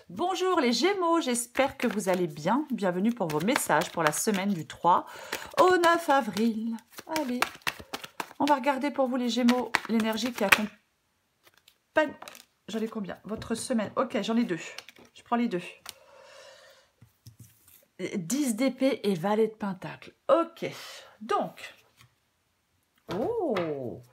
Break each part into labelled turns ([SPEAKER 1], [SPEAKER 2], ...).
[SPEAKER 1] Bonjour les Gémeaux, j'espère que vous allez bien. Bienvenue pour vos messages pour la semaine du 3 au 9 avril. Allez, on va regarder pour vous les Gémeaux l'énergie qui accompagne... J'en ai combien? Votre semaine. Ok, j'en ai deux. Je prends les deux. 10 d'épée et valet de pentacle. Ok, donc... Oh!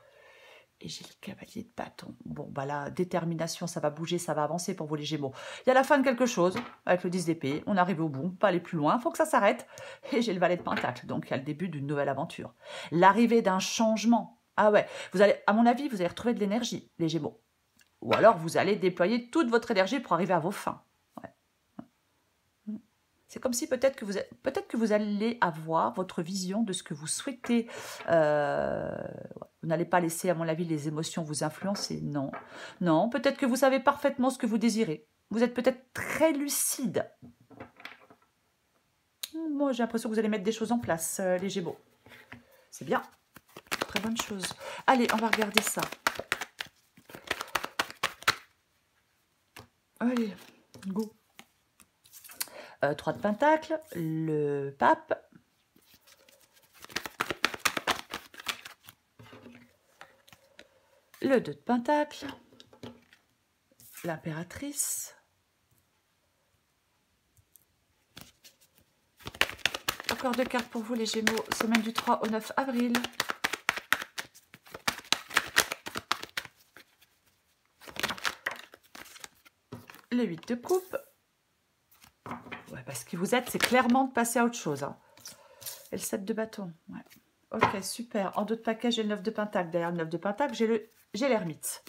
[SPEAKER 1] Et j'ai le cavalier de bâton. Bon, bah la détermination, ça va bouger, ça va avancer pour vous les Gémeaux. Il y a la fin de quelque chose avec le 10 d'épée. On arrive au bout, pas aller plus loin, il faut que ça s'arrête. Et j'ai le valet de pentacle, donc il y a le début d'une nouvelle aventure. L'arrivée d'un changement. Ah ouais, vous allez, à mon avis, vous allez retrouver de l'énergie, les Gémeaux. Ou alors, vous allez déployer toute votre énergie pour arriver à vos fins. C'est comme si peut-être que vous allez avoir votre vision de ce que vous souhaitez. Vous n'allez pas laisser, à mon avis, les émotions vous influencer. Non, non. Peut-être que vous savez parfaitement ce que vous désirez. Vous êtes peut-être très lucide. Moi, j'ai l'impression que vous allez mettre des choses en place, les Gémeaux. C'est bien. Très bonne chose. Allez, on va regarder ça. Allez, go. 3 de pentacle, le pape, le 2 de pentacle, l'impératrice, encore 2 cartes pour vous les Gémeaux, semaine du 3 au 9 avril. Le 8 de coupe. Ouais, parce que vous êtes, c'est clairement de passer à autre chose. Hein. Et le 7 de bâton. Ouais. Ok, super. En dos de paquet, j'ai le 9 de pentacle. Derrière le 9 de pentacle, j'ai l'ermite.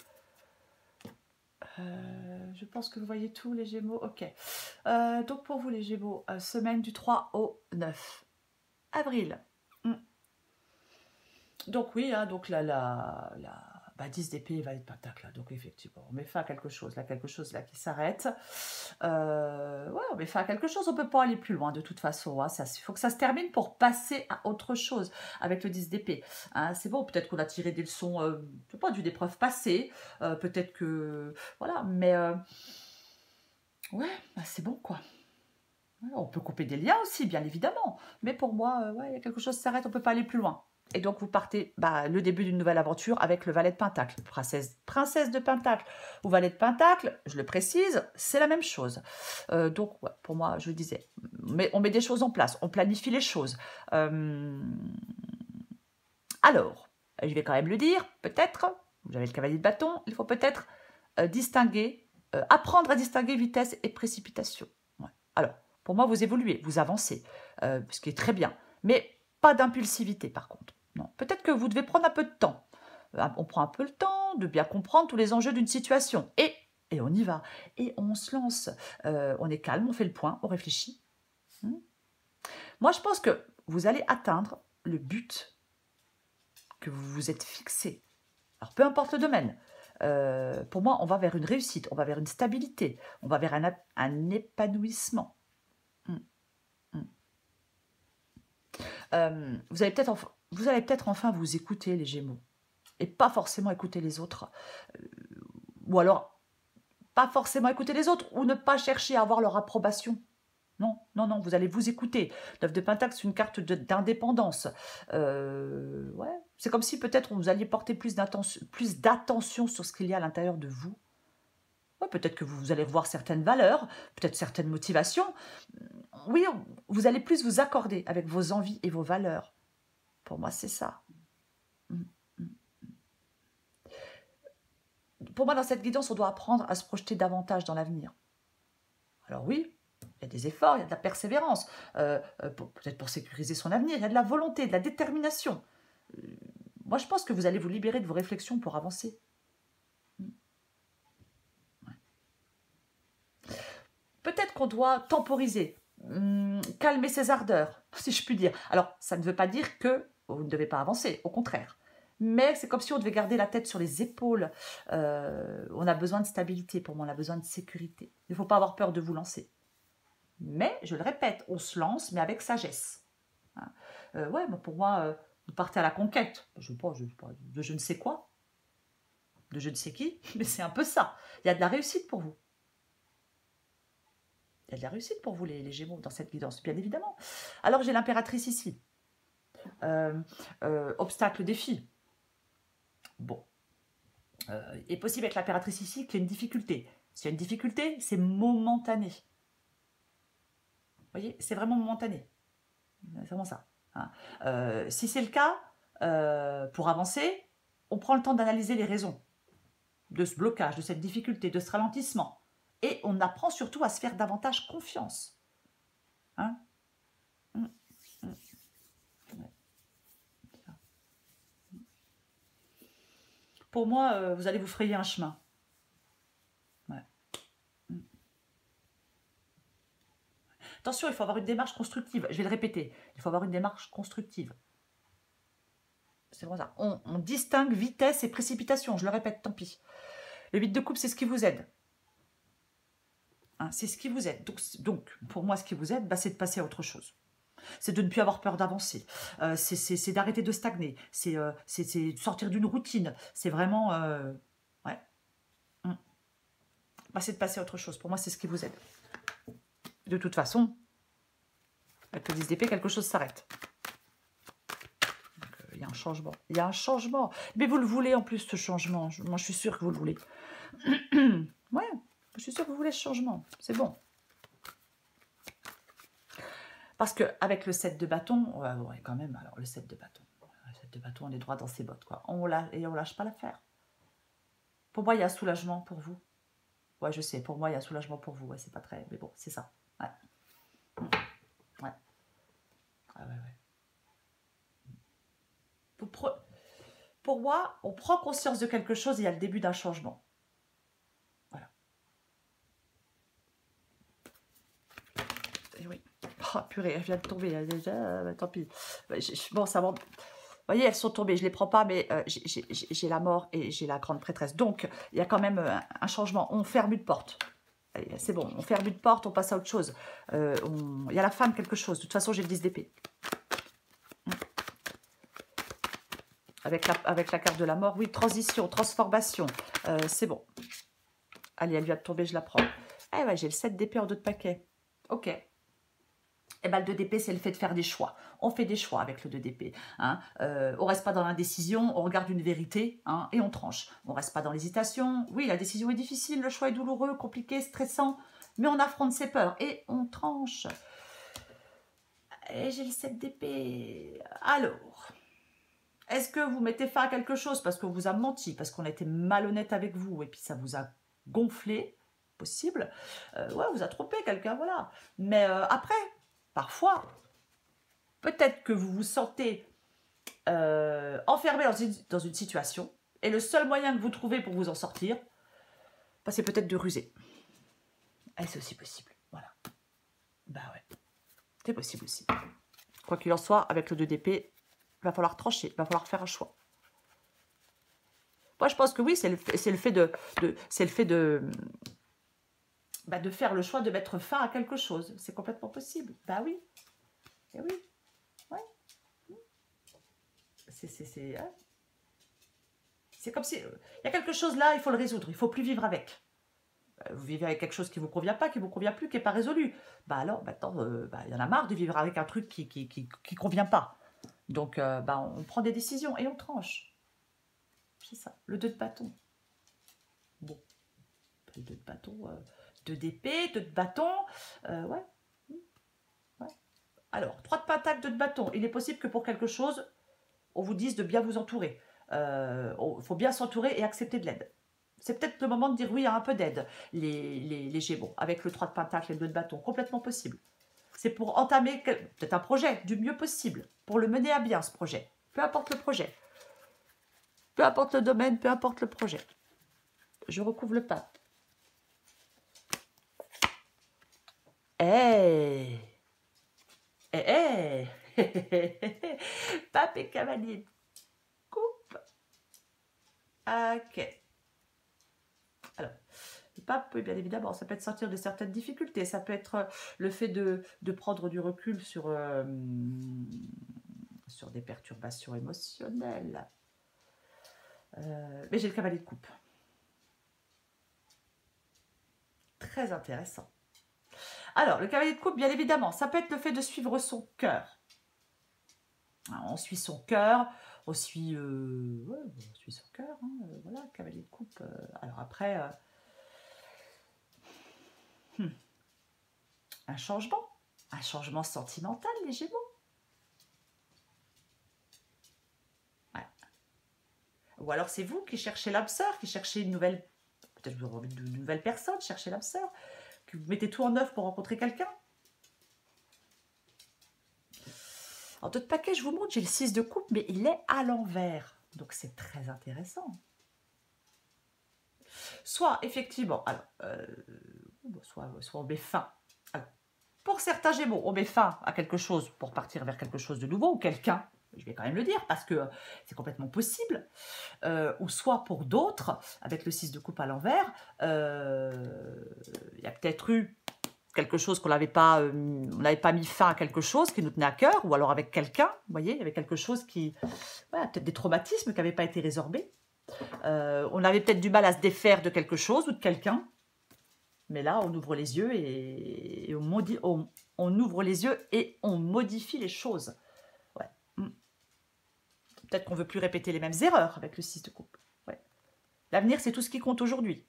[SPEAKER 1] Je pense que vous voyez tout, les Gémeaux. Ok. Donc, pour vous, les Gémeaux, semaine du 3 au 9 avril. Donc, oui, hein, donc la 10 d'épée et valet de pentacle. Là. Donc, effectivement, on met fin à quelque chose. Là, quelque chose là qui s'arrête. Ouais, on met fin à quelque chose. On ne peut pas aller plus loin, de toute façon. Hein. Il faut que ça se termine pour passer à autre chose avec le 10 d'épée. Hein, c'est bon, peut-être qu'on a tiré des leçons, je sais pas, d'une épreuve passée. Peut-être que... Voilà, mais... ouais, bah, c'est bon, quoi. Ouais, on peut couper des liens aussi, bien évidemment. Mais pour moi, ouais, il y a quelque chose qui s'arrête, on ne peut pas aller plus loin. Et donc, vous partez le début d'une nouvelle aventure avec le valet de pentacle. Princesse de pentacle ou valet de pentacle, je le précise, c'est la même chose. Donc, ouais, pour moi, je le disais, on met des choses en place, on planifie les choses. Alors, je vais quand même le dire, peut-être, vous avez le cavalier de bâton, il faut peut-être distinguer, apprendre à distinguer vitesse et précipitation. Ouais. Alors, pour moi, vous évoluez, vous avancez, ce qui est très bien, mais pas d'impulsivité par contre. Non. Peut-être que vous devez prendre un peu de temps. On prend un peu le temps de bien comprendre tous les enjeux d'une situation. Et on y va. Et on se lance. On est calme, on fait le point, on réfléchit. Moi, je pense que vous allez atteindre le but que vous vous êtes fixé. Alors, peu importe le domaine. Pour moi, on va vers une réussite, on va vers une stabilité, on va vers un épanouissement. Vous allez peut-être enfin vous écouter, les Gémeaux, et pas forcément écouter les autres. Ou alors, pas forcément écouter les autres, ou ne pas chercher à avoir leur approbation. Non, non, non, vous allez vous écouter. 9 de Pentacle, c'est une carte d'indépendance. Ouais, c'est comme si peut-être vous alliez porter plus d'attention sur ce qu'il y a à l'intérieur de vous. Ouais, peut-être que vous allez revoir certaines valeurs, peut-être certaines motivations. Oui, vous allez plus vous accorder avec vos envies et vos valeurs. Pour moi, c'est ça. Pour moi, dans cette guidance, on doit apprendre à se projeter davantage dans l'avenir. Alors oui, il y a des efforts, il y a de la persévérance, peut-être pour sécuriser son avenir, il y a de la volonté, de la détermination. Moi, je pense que vous allez vous libérer de vos réflexions pour avancer. Peut-être qu'on doit temporiser, calmer ses ardeurs, si je puis dire. Alors, ça ne veut pas dire que vous ne devez pas avancer, au contraire. Mais c'est comme si on devait garder la tête sur les épaules. On a besoin de stabilité, pour moi, on a besoin de sécurité. Il ne faut pas avoir peur de vous lancer. Mais, je le répète, on se lance, mais avec sagesse. Hein. Ouais, bon, pour moi, vous partez à la conquête. Je ne sais pas, de je ne sais quoi, de je ne sais qui, mais c'est un peu ça. Il y a de la réussite pour vous. y a de la réussite pour vous, les Gémeaux, dans cette guidance, bien évidemment. Alors, j'ai l'impératrice ici. Obstacle, défi. Bon. Il est possible avec l'impératrice ici qu'il y ait une difficulté. S'il y a une difficulté, c'est momentané. Vous voyez, c'est vraiment momentané. C'est vraiment ça. Hein. Si c'est le cas, pour avancer, on prend le temps d'analyser les raisons de ce blocage, de cette difficulté, de ce ralentissement. Et on apprend surtout à se faire davantage confiance. Hein. Pour moi, vous allez vous frayer un chemin. Ouais. Attention, il faut avoir une démarche constructive. Je vais le répéter. Il faut avoir une démarche constructive. C'est vraiment ça. On distingue vitesse et précipitation. Je le répète, tant pis. Le 8 de coupe, c'est ce qui vous aide. Hein, c'est ce qui vous aide. Donc, pour moi, ce qui vous aide, bah, c'est de passer à autre chose. C'est de ne plus avoir peur d'avancer. C'est d'arrêter de stagner. C'est de sortir d'une routine. C'est vraiment... ouais. Bah, c'est de passer à autre chose. Pour moi, c'est ce qui vous aide. De toute façon, avec le 10 d'épée, quelque chose s'arrête. Il y a un changement. Il y a un changement. Mais vous le voulez en plus, ce changement. Moi, je suis sûre que vous le voulez. Ouais, je suis sûre que vous voulez ce changement. C'est bon. Parce qu'avec le 7 de bâton, ouais, quand même, alors le 7 de bâton. Le 7 de bâton, on est droit dans ses bottes, quoi. Et on lâche pas l'affaire. Pour moi, il y a un soulagement pour vous. Ouais, je sais, pour moi, il y a un soulagement pour vous. Ouais, c'est pas très... Mais bon, c'est ça. Ouais. Ouais. Ah ouais, ouais. Pour moi, on prend conscience de quelque chose et il y a le début d'un changement. Voilà. Et oui. Oh, purée, elle vient de tomber. Déjà, tant pis. Bon, ça va... Vous voyez, elles sont tombées. Je ne les prends pas, mais j'ai la mort et j'ai la grande prêtresse. Donc, il y a quand même un changement. On ferme une porte. C'est bon, on ferme une porte, on passe à autre chose. Il y a la fin de quelque chose. De toute façon, j'ai le 10 d'épée. Avec la carte de la mort, oui, transition, transformation. C'est bon. Allez, elle vient de tomber, je la prends. Eh ouais, j'ai le 7 d'épée en 2 de paquet. Ok. Et bien, le 2 d'épée, c'est le fait de faire des choix. On fait des choix avec le 2 d'épée. Hein. On ne reste pas dans l'indécision, on regarde une vérité hein, et on tranche. On ne reste pas dans l'hésitation. Oui, la décision est difficile, le choix est douloureux, compliqué, stressant, mais on affronte ses peurs et on tranche. Et j'ai le 7 d'épée. Alors, est-ce que vous mettez fin à quelque chose parce qu'on vous a menti, parce qu'on a été malhonnête avec vous et puis ça vous a gonflé? Possible. Ouais, vous a trompé quelqu'un, voilà. Mais après... Parfois, peut-être que vous vous sentez enfermé dans une situation et le seul moyen que vous trouvez pour vous en sortir, bah, c'est peut-être de ruser. Et c'est aussi possible. Voilà. Bah ouais. C'est possible aussi. Quoi qu'il en soit, avec le 2 d'épée, il va falloir trancher, il va falloir faire un choix. Moi, je pense que oui, c'est le fait de faire le choix de mettre fin à quelque chose. C'est complètement possible. Bah oui. Et oui. Ouais. C'est comme si... Il y a quelque chose là, il faut le résoudre. Il ne faut plus vivre avec. Vous vivez avec quelque chose qui ne vous convient pas, qui ne vous convient plus, qui n'est pas résolu. Bah alors, maintenant, il y en a marre de vivre avec un truc qui ne convient pas. Donc, on prend des décisions et on tranche. C'est ça. Le 2 de bâton. Bon. Le 2 de bâton. 2 d'épée, 2 de bâton. Ouais. Alors, 3 de pentacle, 2 de bâton. Il est possible que pour quelque chose, on vous dise de bien vous entourer. Il faut bien s'entourer et accepter de l'aide. C'est peut-être le moment de dire oui à un peu d'aide, les Gémeaux, avec le 3 de pentacle et le 2 de bâton. Complètement possible. C'est pour entamer peut-être un projet du mieux possible, pour le mener à bien, ce projet. Peu importe le projet. Peu importe le domaine, peu importe le projet. Je recouvre le pape. Hey! Hey! Pape et cavalier de coupe. Ok. Alors, le pape, oui, bien évidemment, ça peut être sortir de certaines difficultés. Ça peut être le fait de prendre du recul sur des perturbations émotionnelles. Mais j'ai le cavalier de coupe. Très intéressant. Alors, le cavalier de coupe, bien évidemment, ça peut être le fait de suivre son cœur. On suit son cœur, on suit, ouais, on suit son cœur, hein, voilà, cavalier de coupe. Alors après, un changement sentimental, les Gémeaux. Ouais. Ou alors c'est vous qui cherchez l'âme sœur, qui cherchez une nouvelle, peut-être vous avez envie d'une nouvelle personne, cherchez l'âme sœur, que vous mettez tout en œuvre pour rencontrer quelqu'un. En d'autres paquets, je vous montre, j'ai le 6 de coupe, mais il est à l'envers. Donc c'est très intéressant. Soit, effectivement, alors, soit on met fin. Alors, pour certains Gémeaux, on met fin à quelque chose pour partir vers quelque chose de nouveau, ou quelqu'un, je vais quand même le dire, parce que c'est complètement possible. Ou soit pour d'autres, avec le 6 de coupe à l'envers, il y a peut-être eu quelque chose qu'on n'avait pas, on n'avait pas mis fin à quelque chose qui nous tenait à cœur, ou alors avec quelqu'un, vous voyez, il y avait quelque chose qui, ouais, peut-être des traumatismes qui n'avaient pas été résorbés. On avait peut-être du mal à se défaire de quelque chose ou de quelqu'un, mais là, on ouvre les yeux et on ouvre les yeux et on modifie les choses. Ouais. Peut-être qu'on ne veut plus répéter les mêmes erreurs avec le 6 de coupe. Ouais. L'avenir, c'est tout ce qui compte aujourd'hui.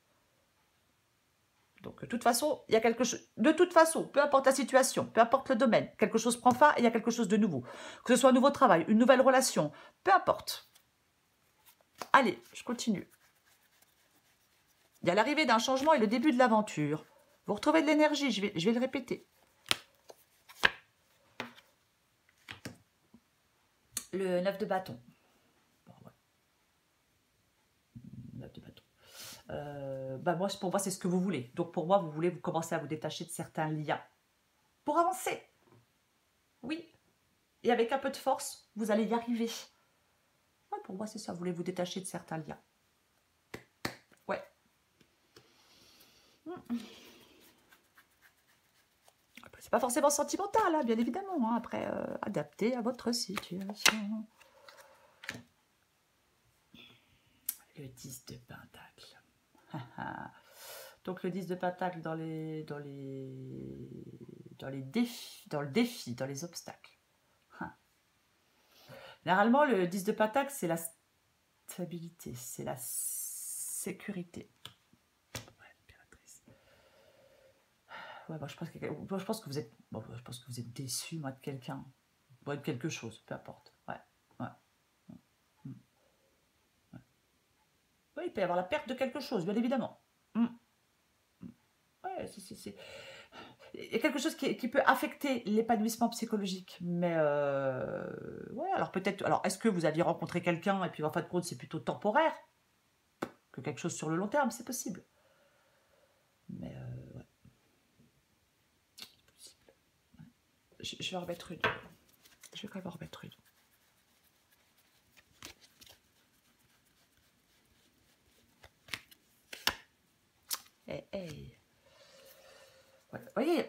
[SPEAKER 1] Donc, de toute façon, il y a quelque chose. De toute façon, peu importe la situation, peu importe le domaine, quelque chose prend fin et il y a quelque chose de nouveau. Que ce soit un nouveau travail, une nouvelle relation, peu importe. Allez, je continue. Il y a l'arrivée d'un changement et le début de l'aventure. Vous retrouvez de l'énergie, je vais le répéter. Le 9 de bâton. Bon, ouais. 9 de bâton. Pour moi, c'est ce que vous voulez. Donc, pour moi, vous voulez vous commencer à vous détacher de certains liens. Pour avancer. Oui. Et avec un peu de force, vous allez y arriver. Ouais, pour moi, c'est ça. Vous voulez vous détacher de certains liens. Ouais. C'est pas forcément sentimental, hein, bien évidemment. Hein. Après, adapté à votre situation. Le 10 de pentacle. Donc le 10 de pentacle dans le défi, dans les obstacles. Généralement, le 10 de pentacle, c'est la stabilité, c'est la sécurité. Ouais, moi, je pense que vous êtes, je pense que vous êtes déçu, moi, de quelqu'un, de quelque chose, peu importe. Ouais. Oui, il peut y avoir la perte de quelque chose, bien évidemment. Ouais, il y a quelque chose qui peut affecter l'épanouissement psychologique. Mais, ouais, alors peut-être... Alors, est-ce que vous aviez rencontré quelqu'un et puis, en fin de compte, c'est plutôt temporaire que quelque chose sur le long terme? C'est possible. Mais, ouais. C'est possible. Ouais. Je vais en remettre une. Je vais quand même en remettre une. Hey. Ouais, vous voyez,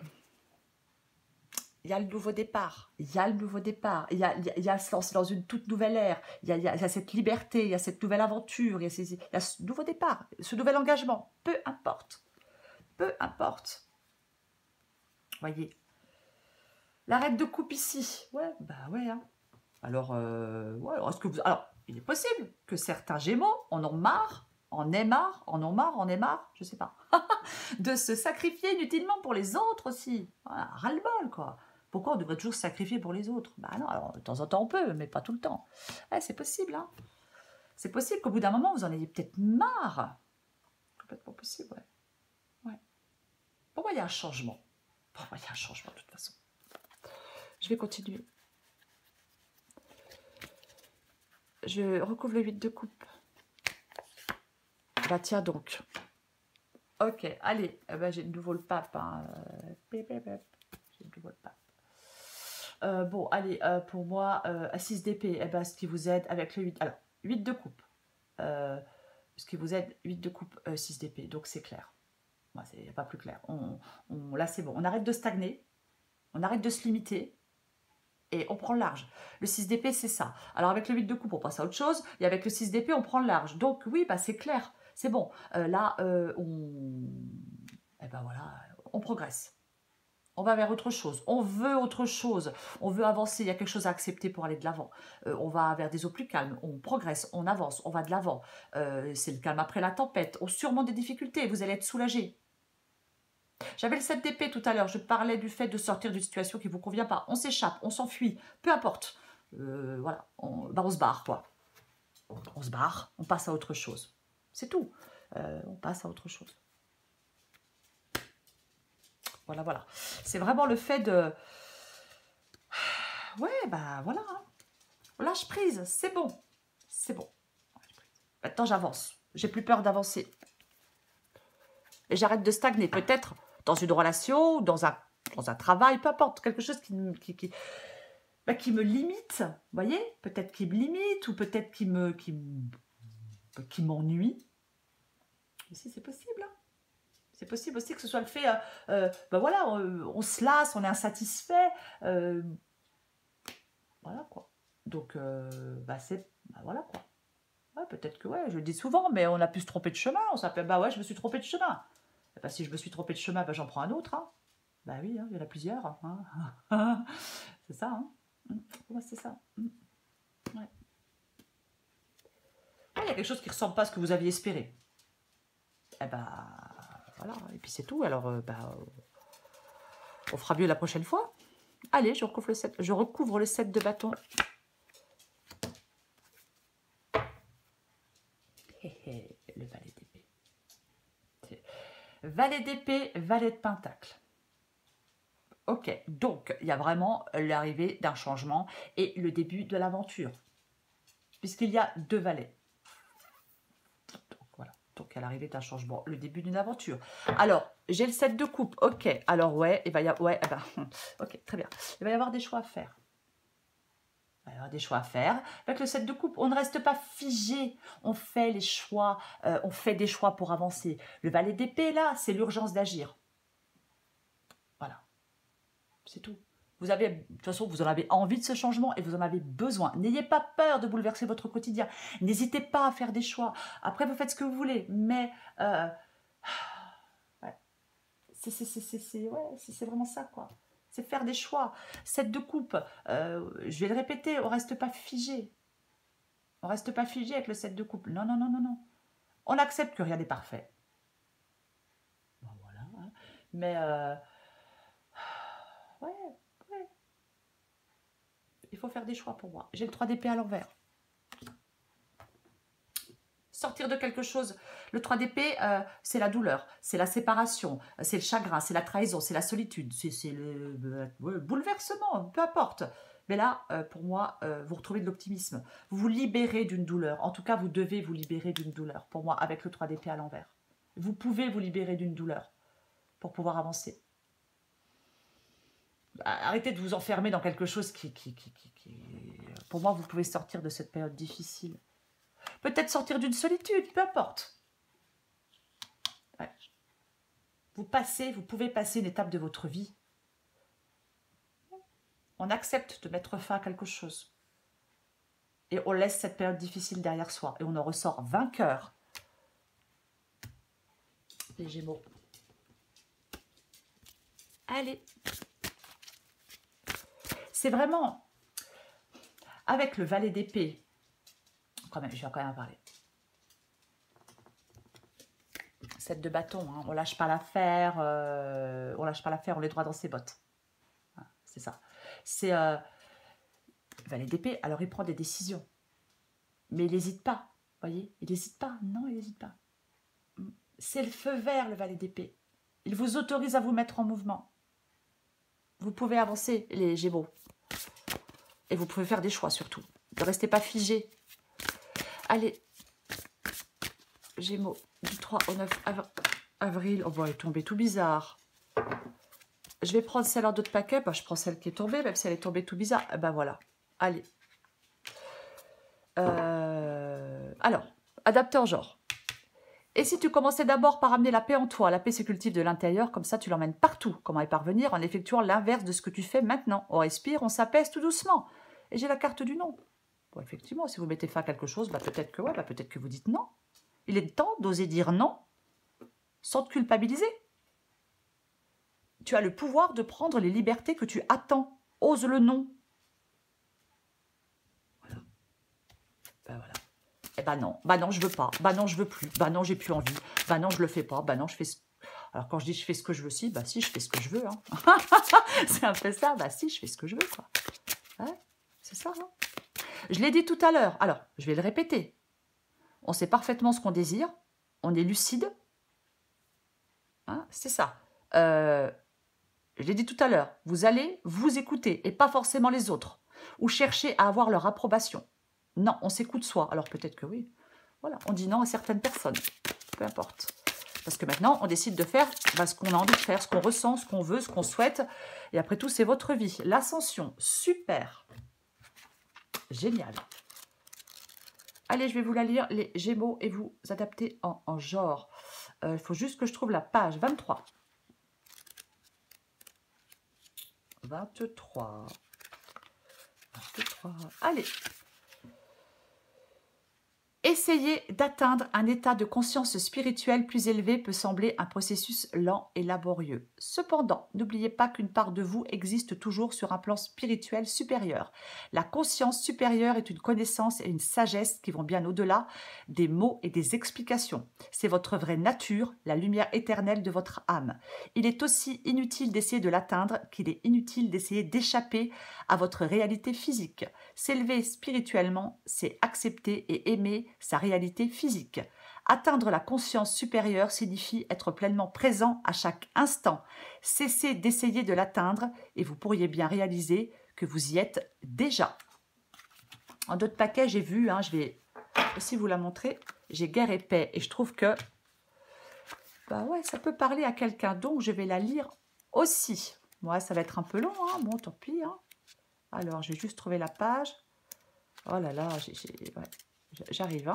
[SPEAKER 1] il y a le nouveau départ. Il y a se lancer dans une toute nouvelle ère. Il y a cette liberté, il y a cette nouvelle aventure, il y a ce nouveau départ, ce nouvel engagement. Peu importe. Peu importe. Voyez. La reine de coupe ici. Ouais, bah ouais. Hein. Alors, ouais, est-ce que vous... Alors, il est possible que certains Gémeaux en ont marre, je sais pas, de se sacrifier inutilement pour les autres aussi. Voilà, ras-le-bol, quoi. Pourquoi on devrait toujours se sacrifier pour les autres? Bah non, alors de temps en temps on peut, mais pas tout le temps. Ouais, c'est possible, hein. C'est possible qu'au bout d'un moment, vous en ayez peut-être marre. Complètement possible, ouais. Ouais. Pour moi, il y a un changement. Pour moi, il y a un changement de toute façon. Je vais continuer. Je recouvre le 8 de coupe. Bah tiens donc. Ok, allez, j'ai de nouveau le pape. Hein. J'ai de nouveau le pape. Bon, allez, pour moi, à 6 d'épée, ce qui vous aide avec le 8. Alors, 8 de coupe. Ce qui vous aide, 8 de coupe, 6 d'épée. Donc, c'est clair. Moi, c'est pas plus clair. Là, c'est bon. On arrête de stagner. On arrête de se limiter. Et on prend le large. Le 6 d'épée, c'est ça. Alors, avec le 8 de coupe, on passe à autre chose. Et avec le 6 d'épée, on prend le large. Donc, oui, bah, c'est clair. C'est bon. Là, voilà, on progresse. On va vers autre chose. On veut autre chose. On veut avancer. Il y a quelque chose à accepter pour aller de l'avant. On va vers des eaux plus calmes. On progresse, on avance, on va de l'avant. C'est le calme après la tempête. On surmonte des difficultés. Vous allez être soulagé. J'avais le 7 d'épée tout à l'heure. Je parlais du fait de sortir d'une situation qui ne vous convient pas. On s'échappe, on s'enfuit. Peu importe. Voilà. On se barre, quoi. On se barre. On passe à autre chose. C'est tout. On passe à autre chose. Voilà, voilà. C'est vraiment le fait de... Ouais, bah voilà. Hein. Lâche prise, c'est bon. C'est bon. Maintenant, j'avance. J'ai plus peur d'avancer. Et j'arrête de stagner. Peut-être dans une relation, dans un travail, peu importe. Quelque chose qui me limite. Vous voyez? Peut-être qui me limite ou peut-être qui m'ennuie. Ici, c'est possible. Hein. C'est possible aussi que ce soit le fait, ben voilà, on se lasse, on est insatisfait. Voilà quoi. Donc, voilà quoi. Ouais, peut-être que, ouais, je le dis souvent, mais on a pu se tromper de chemin. On s'appelle, bah ouais, je me suis trompé de chemin. Et bah, si je me suis trompé de chemin, bah, j'en prends un autre. Hein. Bah oui, hein, il y en a plusieurs. Hein. C'est ça. Hein. Ouais, c'est ça. Ouais. Il y a quelque chose qui ne ressemble pas à ce que vous aviez espéré. Eh ben, voilà. Et puis c'est tout. Alors, on fera mieux la prochaine fois. Allez, je recouvre le 7 de bâton. Le valet d'épée. Valet d'épée, valet de pentacle. Ok, donc il y a vraiment l'arrivée d'un changement et le début de l'aventure. Puisqu'il y a 2 valets. Donc voilà, donc à l'arrivée d'un changement, le début d'une aventure. Alors, j'ai le 7 de coupe, ok. Alors ouais, il va y avoir, ouais, ok, très bien. Il va y avoir des choix à faire. Il va y avoir des choix à faire. Avec le 7 de coupe, on ne reste pas figé. On fait les choix, on fait des choix pour avancer. Le valet d'épée, là, c'est l'urgence d'agir. Voilà. C'est tout. Vous avez, de toute façon, vous en avez envie de ce changement et vous en avez besoin. N'ayez pas peur de bouleverser votre quotidien. N'hésitez pas à faire des choix. Après, vous faites ce que vous voulez. Mais ouais. C'est vraiment ça, quoi. C'est faire des choix. 7 de coupe, je vais le répéter, on ne reste pas figé. On ne reste pas figé avec le 7 de coupe. Non, non, non, non, non. On accepte que rien n'est parfait. Bon, voilà. Hein. Mais, ouais. Il faut faire des choix pour moi. J'ai le 3 d'épée à l'envers. Sortir de quelque chose. Le 3 d'épée, c'est la douleur, c'est la séparation, c'est le chagrin, c'est la trahison, c'est la solitude, c'est le bouleversement, peu importe. Mais là, pour moi, vous retrouvez de l'optimisme. Vous vous libérez d'une douleur. En tout cas, vous devez vous libérer d'une douleur. Pour moi, avec le 3 d'épée à l'envers. Vous pouvez vous libérer d'une douleur pour pouvoir avancer. Arrêtez de vous enfermer dans quelque chose qui... Pour moi, vous pouvez sortir de cette période difficile. Peut-être sortir d'une solitude, peu importe. Ouais. Vous pouvez passer une étape de votre vie. On accepte de mettre fin à quelque chose. Et on laisse cette période difficile derrière soi. Et on en ressort vainqueur. Les Gémeaux. Allez. C'est vraiment... Avec le valet d'épée, je vais quand même en parler. 7 de bâton, hein. On lâche pas l'affaire, on est droit dans ses bottes. Voilà, c'est ça. C'est valet d'épée, alors il prend des décisions. Mais il n'hésite pas, voyez, il n'hésite pas, non, il n'hésite pas. C'est le feu vert, le valet d'épée. Il vous autorise à vous mettre en mouvement. Vous pouvez avancer, les Gémeaux. Et vous pouvez faire des choix, surtout. Ne restez pas figé. Allez, Gémeaux, du 3 au 9 avril. Oh, bah, elle est tombée tout bizarre. Je vais prendre celle en d'autres paquets. Bah, je prends celle qui est tombée, même si elle est tombée tout bizarre. Ben voilà. Allez. Alors, adapté en genre. Et si tu commençais d'abord par amener la paix en toi, la paix se cultive de l'intérieur, comme ça tu l'emmènes partout. Comment y parvenir? En effectuant l'inverse de ce que tu fais maintenant. On respire, on s'apaise tout doucement. Et j'ai la carte du non. Bon, effectivement, si vous mettez fin à quelque chose, bah, peut-être que ouais, bah, peut-être que vous dites non. Il est temps d'oser dire non, sans te culpabiliser. Tu as le pouvoir de prendre les libertés que tu attends. Ose le non. Voilà. Ben voilà. Eh ben non, je veux pas. Ben non, je veux plus. Ben non, j'ai plus envie. Ben non, je le fais pas. Ben non, je fais ce... Alors quand je dis je fais ce que je veux, si, bah si, je fais ce que je veux. Hein. C'est un peu ça. Bah si, je fais ce que je veux, quoi. Ouais, c'est ça. Hein. Je l'ai dit tout à l'heure. Alors, je vais le répéter. On sait parfaitement ce qu'on désire. On est lucide. Hein, c'est ça. Je l'ai dit tout à l'heure. Vous allez vous écouter et pas forcément les autres. Ou chercher à avoir leur approbation. Non, on s'écoute soi. Alors peut-être que oui. Voilà, on dit non à certaines personnes. Peu importe. Parce que maintenant, on décide de faire ce qu'on a envie de faire, ce qu'on ressent, ce qu'on veut, ce qu'on souhaite. Et après tout, c'est votre vie. L'ascension, super. Génial. Allez, je vais vous la lire, les Gémeaux, et vous adapter en genre. Il faut juste que je trouve la page 23. 23. 23. Allez. Essayer d'atteindre un état de conscience spirituelle plus élevé peut sembler un processus lent et laborieux. Cependant, n'oubliez pas qu'une part de vous existe toujours sur un plan spirituel supérieur. La conscience supérieure est une connaissance et une sagesse qui vont bien au-delà des mots et des explications. C'est votre vraie nature, la lumière éternelle de votre âme. Il est aussi inutile d'essayer de l'atteindre qu'il est inutile d'essayer d'échapper à votre réalité physique. S'élever spirituellement, c'est accepter et aimer sa réalité physique. Atteindre la conscience supérieure signifie être pleinement présent à chaque instant. Cessez d'essayer de l'atteindre et vous pourriez bien réaliser que vous y êtes déjà. En d'autres paquets, j'ai vu, je vais aussi vous la montrer, j'ai guerre et paix et je trouve que ça peut parler à quelqu'un, donc je vais la lire aussi. Moi, ça va être un peu long, bon, tant pis. Alors, je vais juste trouver la page. Oh là là, j'arrive.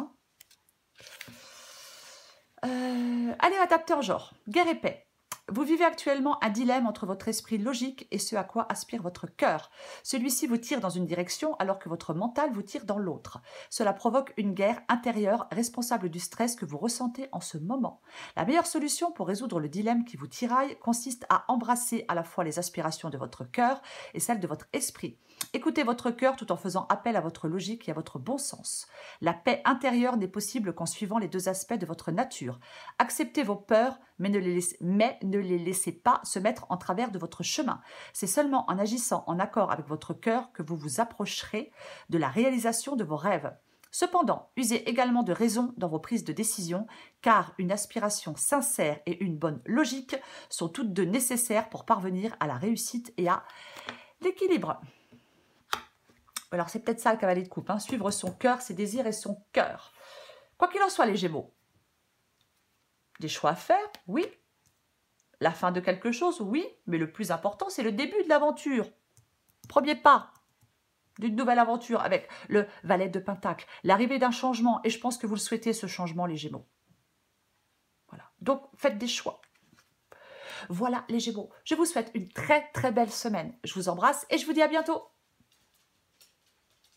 [SPEAKER 1] Allez, adapter en genre. Guerre et paix. Vous vivez actuellement un dilemme entre votre esprit logique et ce à quoi aspire votre cœur. Celui-ci vous tire dans une direction alors que votre mental vous tire dans l'autre. Cela provoque une guerre intérieure responsable du stress que vous ressentez en ce moment. La meilleure solution pour résoudre le dilemme qui vous tiraille consiste à embrasser à la fois les aspirations de votre cœur et celles de votre esprit. Écoutez votre cœur tout en faisant appel à votre logique et à votre bon sens. La paix intérieure n'est possible qu'en suivant les deux aspects de votre nature. Acceptez vos peurs, mais ne les laissez pas se mettre en travers de votre chemin. C'est seulement en agissant en accord avec votre cœur que vous vous approcherez de la réalisation de vos rêves. Cependant, usez également de raison dans vos prises de décision, car une aspiration sincère et une bonne logique sont toutes deux nécessaires pour parvenir à la réussite et à l'équilibre. Alors, c'est peut-être ça le cavalier de coupe, suivre son cœur, ses désirs et son cœur. Quoi qu'il en soit, les Gémeaux, des choix à faire, oui. La fin de quelque chose, oui. Mais le plus important, c'est le début de l'aventure. Premier pas d'une nouvelle aventure avec le valet de Pentacle. L'arrivée d'un changement. Et je pense que vous le souhaitez, ce changement, les Gémeaux. Voilà. Donc, faites des choix. Voilà, les Gémeaux. Je vous souhaite une très, très belle semaine. Je vous embrasse et je vous dis à bientôt.